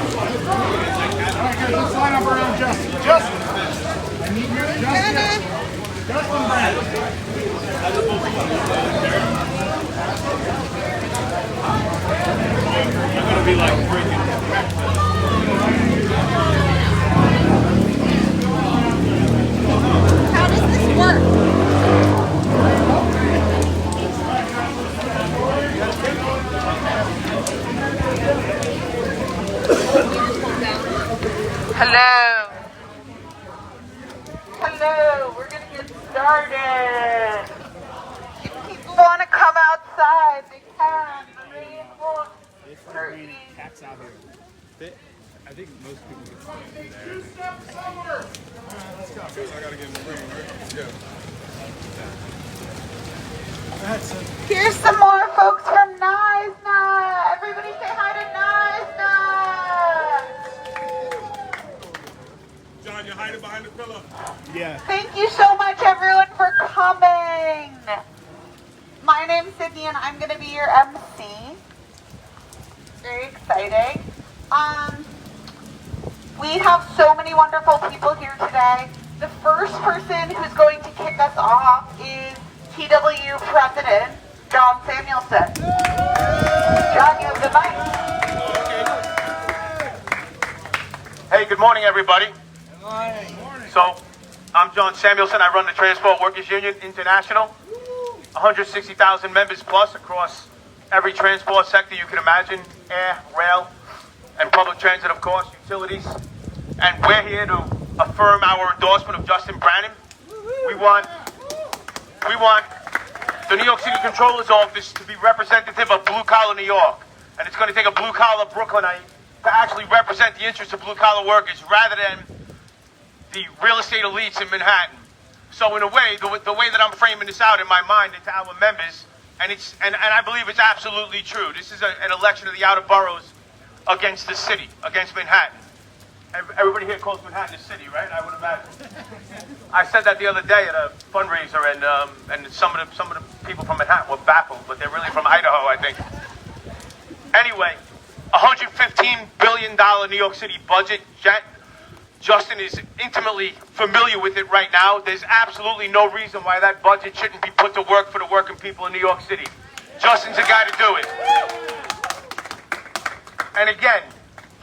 Let's line up around Justin. Justin. Justin Brandon. I'm gonna be like freaking. How does this work? Hello. Hello. We're going to get started. If people want to come outside, they can. The rain will certainly. Cats out here. I think most people get stuck there. Two steps forward. Let's go. I gotta get in the ring, right? Yeah. Here's some more folks from NYSNA. Everybody say hi to NYSNA. John, you're hiding behind the pillar. Yeah. Thank you so much, everyone, for coming. My name's Sydney, and I'm going to be your MC. Very exciting. We have so many wonderful people here today. The first person who's going to kick us off is TW President John Samuelson. John, you have the mic. Hey, good morning, everybody. So, I'm John Samuelson. I run the Transport Workers Union International. 160,000 members plus across every transport sector you can imagine. Air, rail, and public transit, of course, utilities. And we're here to affirm our endorsement of Justin Brannan. We want the New York City Controller's Office to be representative of blue-collar New York. And it's going to take a blue-collar Brooklynite to actually represent the interests of blue-collar workers rather than the real estate elites in Manhattan. So in a way, the way that I'm framing this out in my mind into our members, and I believe it's absolutely true. This is an election of the outer boroughs against the city, against Manhattan. Everybody here calls Manhattan the city, right? I would imagine. I said that the other day at a fundraiser, and some of the people from Manhattan were baffled, but they're really from Idaho, I think. Anyway, $115 billion New York City budget. Justin is intimately familiar with it right now. There's absolutely no reason why that budget shouldn't be put to work for the working people in New York City. Justin's the guy to do it. And again,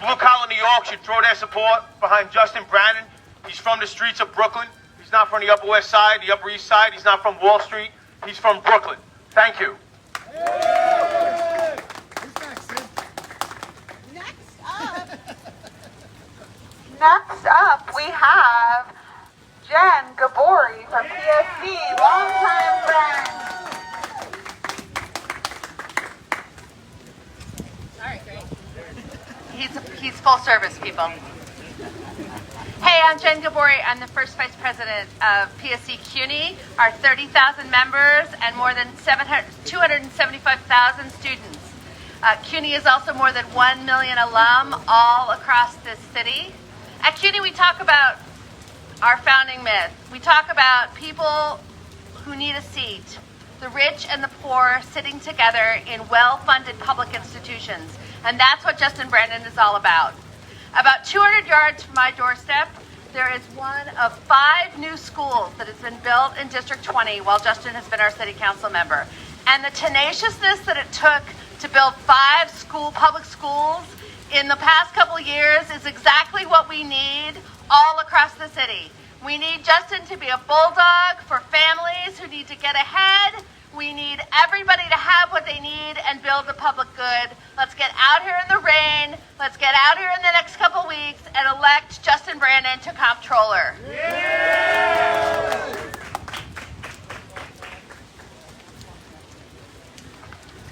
blue-collar New York should throw their support behind Justin Brannan. He's from the streets of Brooklyn. He's not from the Upper West Side, the Upper East Side. He's not from Wall Street. He's from Brooklyn. Thank you. Next up, we have Jen Gabori from PSC, longtime friend. All right, great. He's full service, people. Hey, I'm Jen Gabori. I'm the first vice president of PSC CUNY, our 30,000 members and more than 275,000 students. CUNY is also more than 1 million alum all across this city. At CUNY, we talk about our founding myth. We talk about people who need a seat, the rich and the poor sitting together in well-funded public institutions. And that's what Justin Brannan is all about. About 200 yards from my doorstep, there is one of 5 new schools that has been built in District 20 while Justin has been our city council member. And the tenaciousness that it took to build 5 public schools in the past couple years is exactly what we need all across the city. We need Justin to be a bulldog for families who need to get ahead. We need everybody to have what they need and build the public good. Let's get out here in the rain. Let's get out here in the next couple weeks and elect Justin Brannan to comptroller.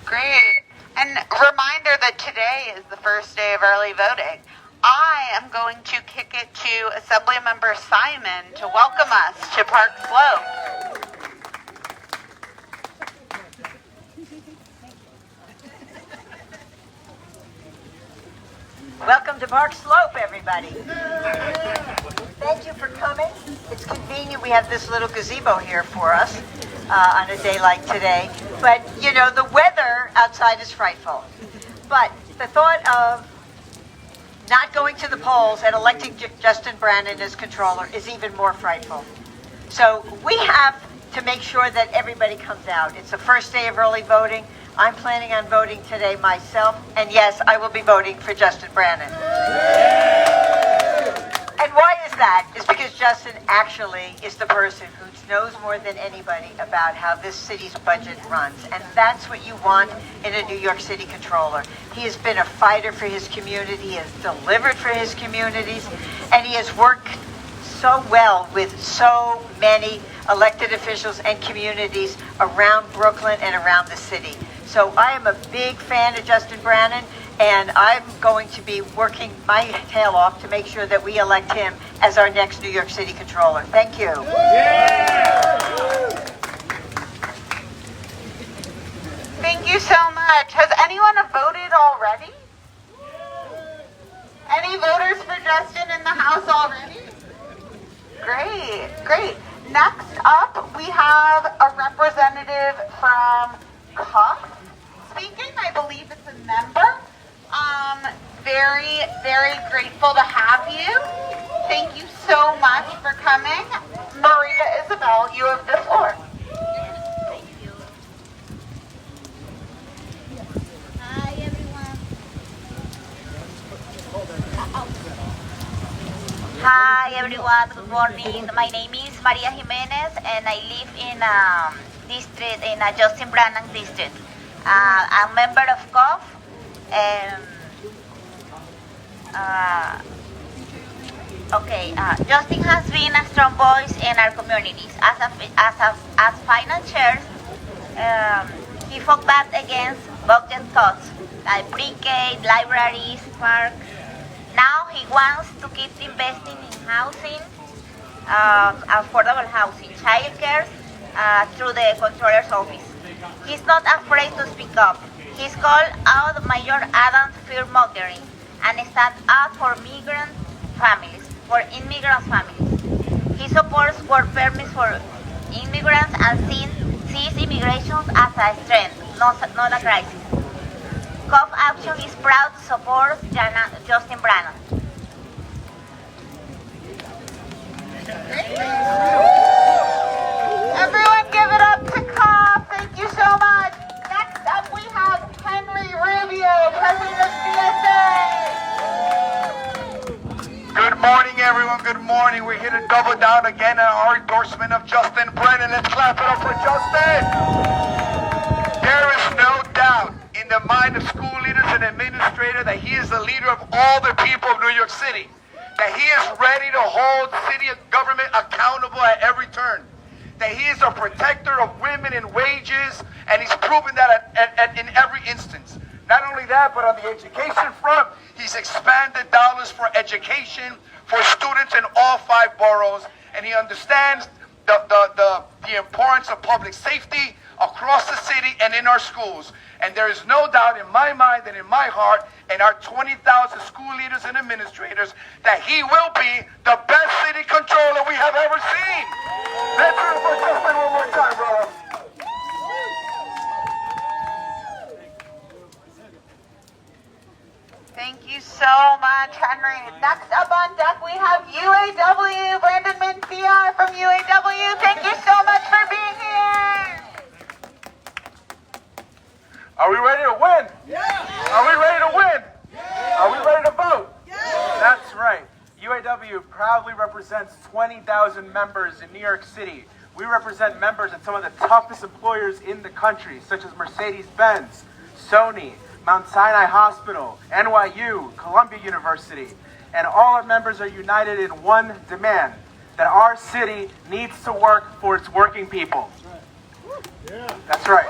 Great. And reminder that today is the first day of early voting. I am going to kick it to Assemblymember Simon to welcome us to Park Slope. Welcome to Park Slope, everybody. Thank you for coming. It's convenient we have this little gazebo here for us on a day like today. But, you know, the weather outside is frightful. But the thought of not going to the polls and electing Justin Brannan as controller is even more frightful. So we have to make sure that everybody comes out. It's the first day of early voting. I'm planning on voting today myself, and yes, I will be voting for Justin Brannan. And why is that? It's because Justin actually is the person who knows more than anybody about how this city's budget runs. And that's what you want in a New York City controller. He has been a fighter for his community, he has delivered for his communities, and he has worked so well with so many elected officials and communities around Brooklyn and around the city. So I am a big fan of Justin Brannan, and I'm going to be working my tail off to make sure that we elect him as our next New York City controller. Thank you. Thank you so much. Has anyone voted already? Any voters for Justin in the House already? Great, great. Next up, we have a representative from CUF speaking. I believe it's a member. Very, very grateful to have you. Thank you so much for coming. Maria Isabel, you have the floor. Hi everyone. Hi everyone, good morning. My name is Maria Jimenez and I live in district, in a Justin Brannan district. I'm a member of CUF. Justin has been a strong voice in our communities. As finance chair, he fought back against budget cuts like pre-K, libraries, parks. Now he wants to keep investing in housing, affordable housing, childcare, through the controller's office. He's not afraid to speak up. He's called out Mayor Adam's fear-mongering and stands up for immigrant families. He supports work permits for immigrants and sees immigration as a strength, not a crisis. CUF Action is proud to support Justin Brannan. Everyone give it up to CUF. Thank you so much. Next up we have Henry Rubio, President of CSA. Good morning, everyone. Good morning. We're here to double down again on our endorsement of Justin Brannan. Let's clap it up for Justin. There is no doubt in the mind of school leaders and administrators that he is the leader of all the people of New York City. That he is ready to hold city government accountable at every turn. That he is a protector of women and wages, and he's proven that in every instance. Not only that, but on the education front, he's expanded dollars for education for students in all 5 boroughs, and he understands the importance of public safety across the city and in our schools. And there is no doubt in my mind and in my heart and our 20,000 school leaders and administrators that he will be the best city controller we have ever seen. Let's hear it for Justin one more time, brother. Thank you so much, Henry. Next up on deck, we have UAW, Brandon Mencia from UAW. Thank you so much for being here. Are we ready to win? Yeah. Are we ready to win? Yeah. Are we ready to vote? Yeah. That's right. UAW proudly represents 20,000 members in New York City. We represent members at some of the toughest employers in the country, such as Mercedes-Benz, Sony, Mount Sinai Hospital, NYU, Columbia University. And all our members are united in one demand, that our city needs to work for its working people. That's right.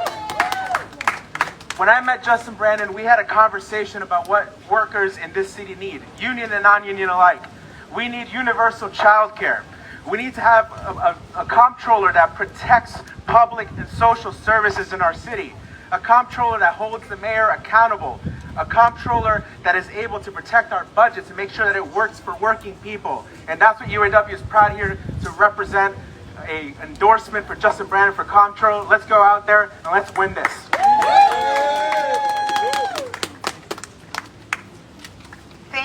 When I met Justin Brannan, we had a conversation about what workers in this city need, union and non-union alike. We need universal child care. We need to have a comptroller that protects public and social services in our city. A comptroller that holds the mayor accountable. A comptroller that is able to protect our budget to make sure that it works for working people. And that's what UAW is proud here to represent, a endorsement for Justin Brannan for comptroller. Let's go out there and let's win this.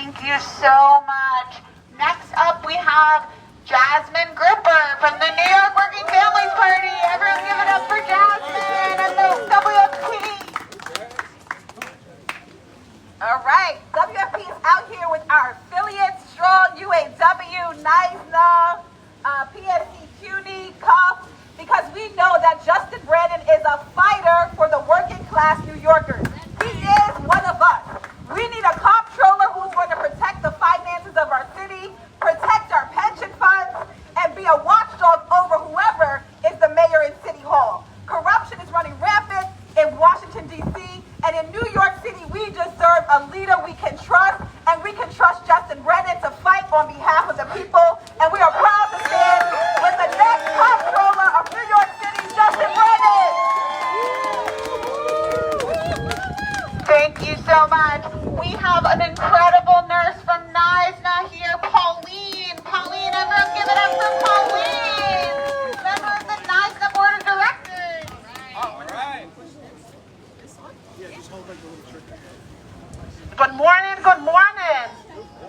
Thank you so much. Next up, we have Jasmine Gripper from the New York Working Families Party. Everyone give it up for Jasmine and the WFP. All right, WFP is out here with our affiliates, Strong, UAW, NISNA, PSC, CUNY, CUF, because we know that Justin Brannon is a fighter for the working class New Yorkers. He is one of us. We need a comptroller who's going to protect the finances of our city, protect our pension funds, and be a watchdog over whoever is the mayor in City Hall. Corruption is running rampant in Washington, D.C., and in New York City, we deserve a leader we can trust, and we can trust Justin Brannon to fight on behalf of the people, and we are proud to stand with the next comptroller of New York City, Justin Brannon. Thank you so much. We have an incredible nurse from NISNA here, Pauline. Pauline, everyone give it up for Pauline. Member of the NISNA Board of Directors. All right. Good morning, good morning.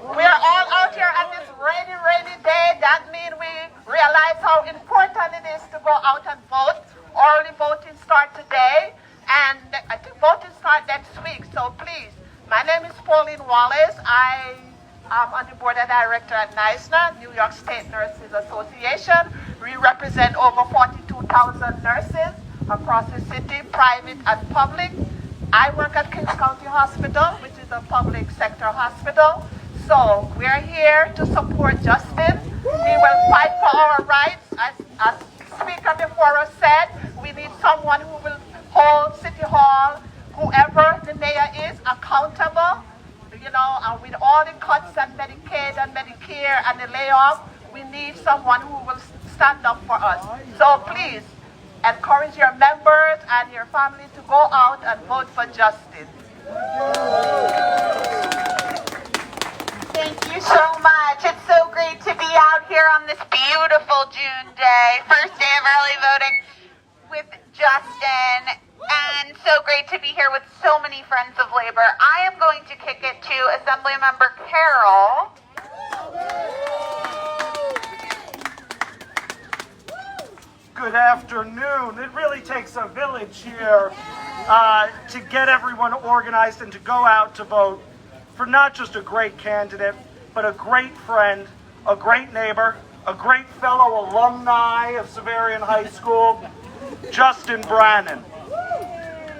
We are all out here on this rainy day. That means we realize how important it is to go out and vote. Early voting starts today, and I think voting starts next week. So please, my name is Pauline Wallace. I am on the board of director at NISNA, New York State Nurses Association. We represent over 42,000 nurses across the city, private and public. I work at Kings County Hospital, which is a public sector hospital. So we're here to support Justin. He will fight for our rights. As Speaker before us said, we need someone who will hold City Hall, whoever the mayor is, accountable. You know, and with all the cuts and Medicaid and Medicare and the layoff, we need someone who will stand up for us. So please, encourage your members and your family to go out and vote for Justin. Thank you so much. It's so great to be out here on this beautiful June day, first day of early voting with Justin, and so great to be here with so many friends of labor. I am going to kick it to Assemblymember Carroll. Good afternoon. It really takes a village here to get everyone organized and to go out to vote for not just a great candidate, but a great friend, a great neighbor, a great fellow alumni of Severian High School, Justin Brannon.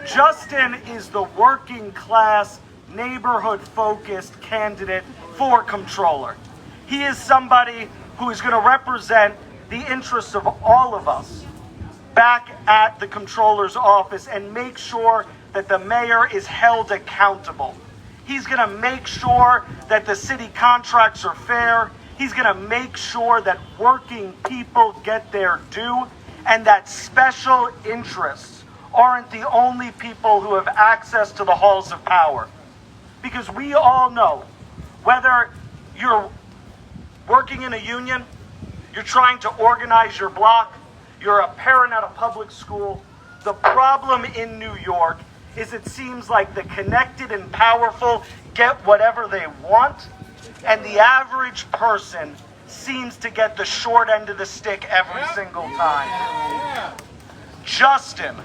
Justin is the working class, neighborhood-focused candidate for comptroller. He is somebody who is going to represent the interests of all of us back at the comptroller's office and make sure that the mayor is held accountable. He's going to make sure that the city contracts are fair. He's going to make sure that working people get their due and that special interests aren't the only people who have access to the halls of power. Because we all know, whether you're working in a union, you're trying to organize your block, you're a parent at a public school, the problem in New York is it seems like the connected and powerful get whatever they want, and the average person seems to get the short end of the stick every single time. Justin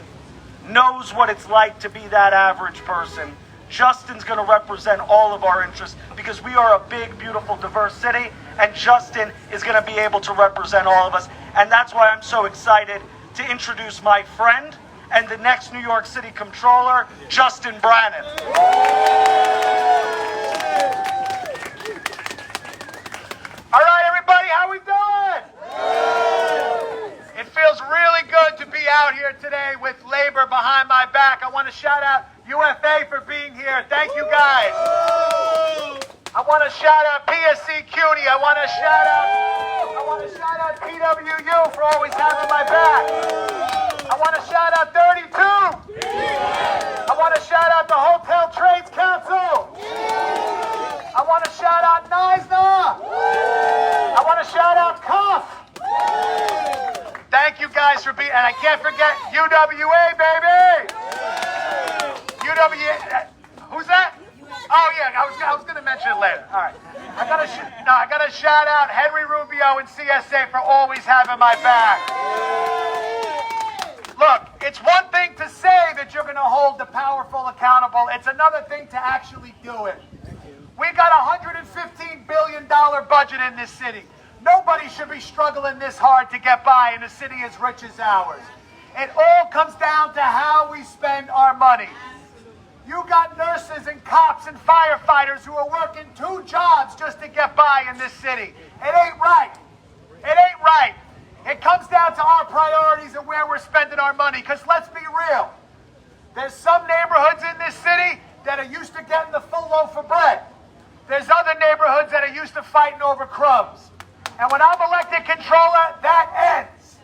knows what it's like to be that average person. Justin's going to represent all of our interests because we are a big, beautiful, diverse city, and Justin is going to be able to represent all of us. And that's why I'm so excited to introduce my friend and the next New York City Comptroller, Justin Brannon. All right, everybody, how we doing? It feels really good to be out here today with labor behind my back. I want to shout out UFA for being here. Thank you, guys. I want to shout out PSC CUNY. I want to shout out PWU for always having my back. I want to shout out 32. I want to shout out the Hotel Trades Council. I want to shout out NISNA. I want to shout out CUF. Thank you guys for being, and I can't forget UWA, baby. UWA, who's that? Oh yeah, I was going to mention it later. All right. I gotta shout out Henry Rubio and CSA for always having my back. Look, it's one thing to say that you're gonna hold the powerful accountable. It's another thing to actually do it. We got a $115 billion budget in this city. Nobody should be struggling this hard to get by in a city as rich as ours. It all comes down to how we spend our money. You got nurses and cops and firefighters who are working 2 jobs just to get by in this city. It ain't right. It ain't right. It comes down to our priorities and where we're spending our money. Because let's be real. There's some neighborhoods in this city that are used to getting the full loaf of bread. There's other neighborhoods that are used to fighting over crumbs. And when I'm elected controller, that ends.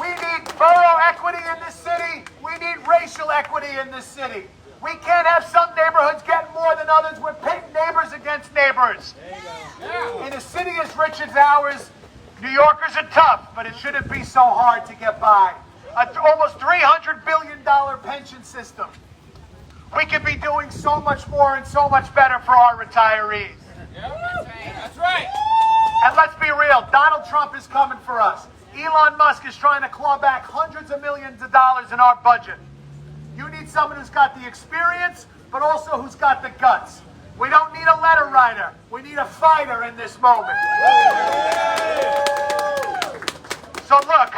We need borough equity in this city. We need racial equity in this city. We can't have some neighborhoods getting more than others. We're pitting neighbors against neighbors. In a city as rich as ours, New Yorkers are tough, but it shouldn't be so hard to get by. Almost $300 billion pension system. We could be doing so much more and so much better for our retirees. That's right. And let's be real, Donald Trump is coming for us. Elon Musk is trying to claw back hundreds of millions of dollars in our budget. You need someone who's got the experience, but also who's got the guts. We don't need a letter writer. We need a fighter in this moment. So look,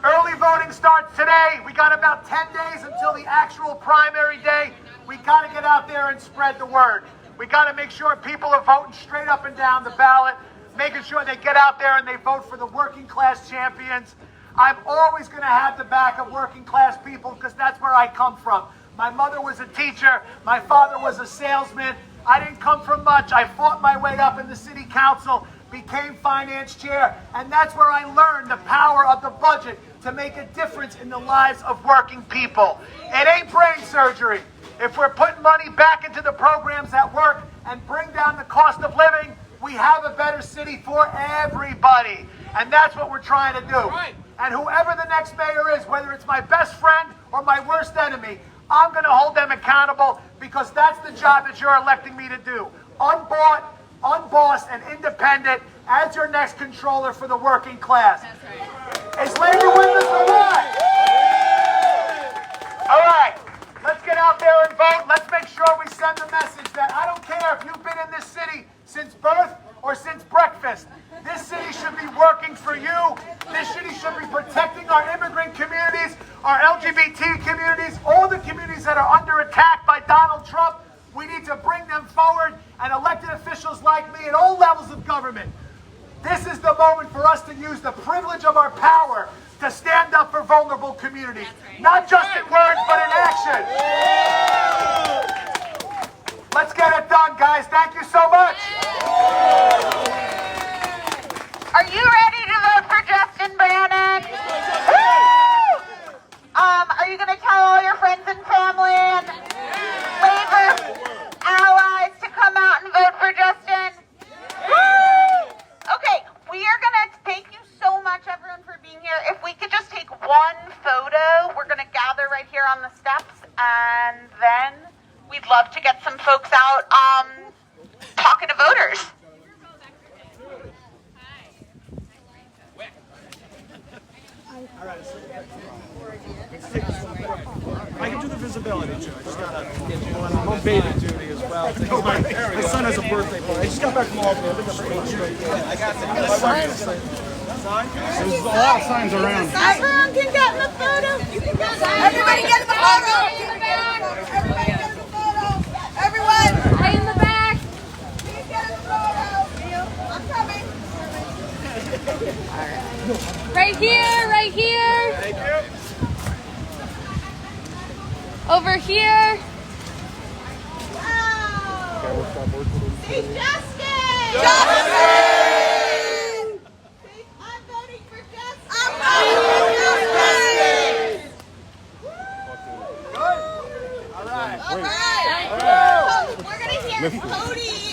early voting starts today. We got about 10 days until the actual primary day. We got to get out there and spread the word. We got to make sure people are voting straight up and down the ballot, making sure they get out there and they vote for the working class champions. I'm always going to have the back of working class people because that's where I come from. My mother was a teacher. My father was a salesman. I didn't come from much. I fought my way up in the city council, became finance chair, and that's where I learned the power of the budget to make a difference in the lives of working people. It ain't brain surgery. If we're putting money back into the programs that work and bring down the cost of living, we have a better city for everybody. And that's what we're trying to do. Right. And whoever the next mayor is, whether it's my best friend or my worst enemy, I'm going to hold them accountable because that's the job that you're electing me to do. Unbought, unbossed, and independent as your next controller for the working class. That's right. Is labor with us or not? All right. Let's get out there and vote. Let's make sure we send the message that I don't care if you've been in this city since birth or since breakfast. This city should be working for you. This city should be protecting our immigrant communities, our LGBT communities, all the communities that are under attack by Donald Trump. We need to bring them forward, and elected officials like me at all levels of government. This is the moment for us to use the privilege of our power to stand up for vulnerable communities. Right. Not just in words, but in action. Let's get it done, guys. Thank you so much. Are you ready to vote for Justin Brannon? Are you going to tell all your friends and family and labor allies to come out and vote for Justin? Okay, we are going to thank you so much, everyone, for being here. If we could just take one photo, we're going to gather right here on the steps, and then we'd love to get some folks out talking to voters. I can do the visibility, too. I just got I'm on baby duty as well. My son has a birthday party. I just got back from Albany. I've been there for 8 straight days. I got signs. There's a lot of signs around. Everyone can get in the photo. Everybody get in the photo. Everybody get in the photo. Everyone. Right in the back. Please get in the photo. I'm coming. Right here, right here. Thank you. Over here. Wow. See Justin. Justin. I'm voting for Justin. I'm voting for Justin. Good. All right. All right. We're going to hear Cody.